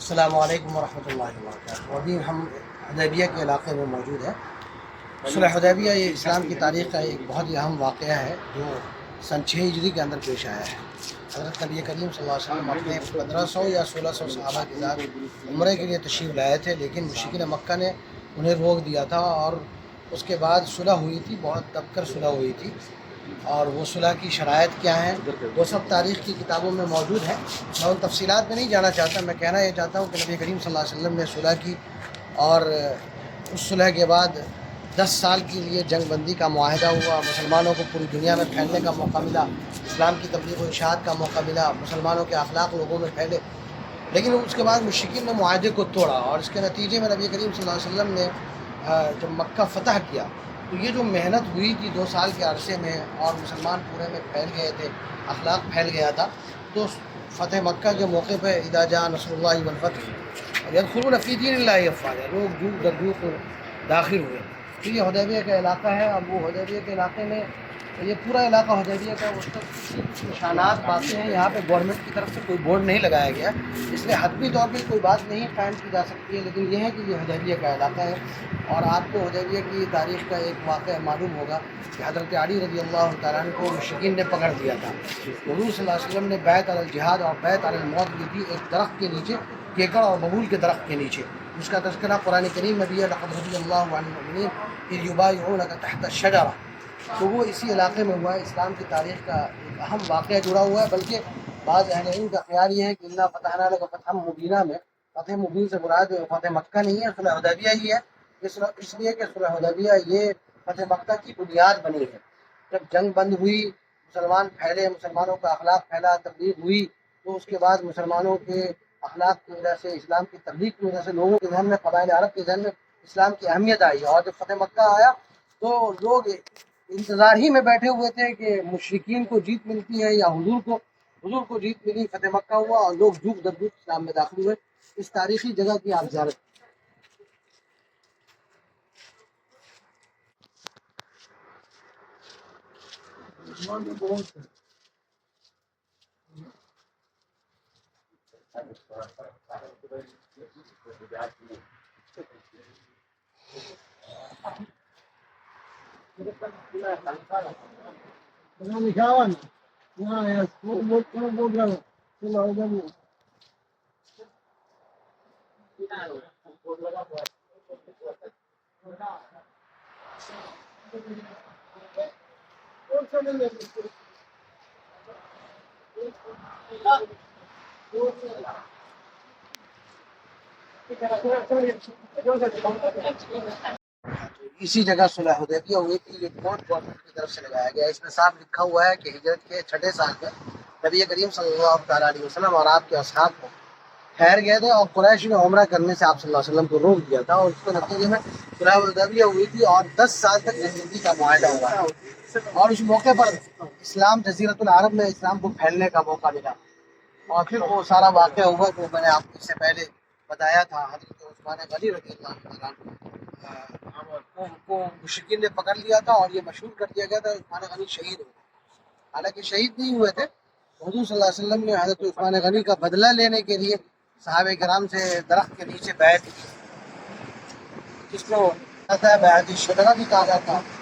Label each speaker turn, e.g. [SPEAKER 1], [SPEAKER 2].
[SPEAKER 1] السلام علیکم ورحمۃ اللہ وبرکاتہ۔ ابھی ہم حدیبیہ کے علاقے میں موجود ہیں۔ صلح حدیبیہ یہ اسلام کی تاریخ کا ایک بہت ہی اہم واقعہ ہے جو سن 6 ہجری کے اندر پیش آیا ہے۔ حضرت نبی کریم صلی اللہ علیہ وسلم اپنے 1500 یا 1600 صحابہ کے ساتھ عمرے کے لیے تشریف لائے تھے، لیکن مشرکین مکہ نے انہیں روک دیا تھا اور اس کے بعد صلح ہوئی تھی، بہت دب کر صلح ہوئی تھی، اور وہ صلح کی شرائط کیا ہیں وہ سب تاریخ کی کتابوں میں موجود ہیں۔ میں ان تفصیلات میں نہیں جانا چاہتا، میں کہنا یہ چاہتا ہوں کہ نبی کریم صلی اللہ علیہ وسلم نے صلح کی، اور اس صلح کے بعد 10 سال کے لیے جنگ بندی کا معاہدہ ہوا، مسلمانوں کو پوری دنیا میں پھیلنے کا موقع ملا، اسلام کی تبلیغ و اشاعت کا موقع ملا، مسلمانوں کے اخلاق لوگوں میں پھیلے۔ لیکن اس کے بعد مشرکین نے معاہدے کو توڑا، اور اس کے نتیجے میں نبی کریم صلی اللہ علیہ وسلم نے جب مکہ فتح کیا تو یہ جو محنت ہوئی تھی 2 سال کے عرصے میں، اور مسلمان پورے میں پھیل گئے تھے، اخلاق پھیل گیا تھا، تو فتح مکہ کے موقع پہ اذا جاء نصر اللہ والفتح یدخلون فی دین اللہ افواجا، لوگ جوق در جوق داخل ہوئے۔ تو یہ حدیبیہ کا علاقہ ہے۔ اب وہ حدیبیہ کے علاقے میں یہ پورا علاقہ حدیبیہ کا اس تک کچھ نشانات باقی ہیں۔ یہاں پہ گورنمنٹ کی طرف سے کوئی بورڈ نہیں لگایا گیا، اس لیے حتمی طور پہ کوئی بات نہیں قائم کی جا سکتی ہے، لیکن یہ ہے کہ یہ حدیبیہ کا علاقہ ہے۔ اور آپ کو حدیبیہ کی تاریخ کا ایک واقعہ معلوم ہوگا کہ حضرت علی رضی اللہ تعالیٰ عنہ کو مشرکین نے پکڑ دیا تھا۔ حضور صلی اللہ علیہ وسلم نے بیعت علی الجہاد اور بیعت علی الموت لی تھی ایک درخت کے نیچے، کیکڑ اور ببول کے درخت کے نیچے، جس کا تذکرہ قرآن کریم میں بھی ہے، لقد رضی اللہ عن المؤمنین اذ یبایعونک تحت الشجرہ۔ تو وہ اسی علاقے میں ہوا ہے۔ اسلام کی تاریخ کا ایک اہم واقعہ جڑا ہوا ہے، بلکہ بعض اہل علم کا خیال یہ ہے کہ انا فتحنا لک فتحا مبینہ میں فتح مبین سے مراد فتح مکہ نہیں ہے، صلح حدیبیہ ہی ہے، اس لیے کہ صلح حدیبیہ یہ فتح مکہ کی بنیاد بنی ہے۔ جب جنگ بند ہوئی، مسلمان پھیلے، مسلمانوں کا اخلاق پھیلا، تبلیغ ہوئی، تو اس کے بعد مسلمانوں کے اخلاق کی وجہ سے، اسلام کی تبلیغ کی وجہ سے لوگوں کے ذہن میں، قبائل عرب کے ذہن میں اسلام کی اہمیت آئی، اور جب فتح مکہ آیا تو لوگ انتظار ہی میں بیٹھے ہوئے تھے کہ مشرکین کو جیت ملتی ہے یا حضور کو جیت ملی، فتح مکہ ہوا اور لوگ جوق در جوق اسلام میں داخل ہوئے۔ اس تاریخی جگہ کی آپ زیارت اسی جگہ صلح حدیبیہ ہوئی تھی۔ یہ بورڈ گورنمنٹ کی طرف سے لگایا گیا ہے، اس میں صاف لکھا ہوا ہے کہ ہجرت کے 6 سال میں نبی کریم صلی اللہ تعالیٰ علیہ وسلم اور آپ کے اصحاب کو ٹھہر گئے تھے، اور قریش نے عمرہ کرنے سے آپ صلی اللہ علیہ وسلم کو روک دیا تھا، اور اس کے نتیجے میں صلح حدیبیہ ہوئی تھی، اور 10 سال تک جنگبندی کا معاہدہ ہوا ہے، اور اس موقع پر اسلام جزیرۃ العرب میں اسلام کو پھیلنے کا موقع ملا۔ اور پھر وہ سارا واقعہ ہوا جو میں نے آپ کو اس سے پہلے بتایا تھا، حضرت عثمان غنی رضی اللہ تعالیٰ کو مشرکین نے پکڑ لیا تھا، اور یہ مشہور کر دیا گیا تھا عثمان غنی شہید ہو گئے، حالانکہ شہید نہیں ہوئے تھے۔ حضور صلی اللہ علیہ وسلم نے حضرت عثمان غنی کا بدلہ لینے کے لیے صحابہ کرام سے درخت کے نیچے بیعت کی، جس کو بیعت الشجرہ بھی کہا جاتا ہے۔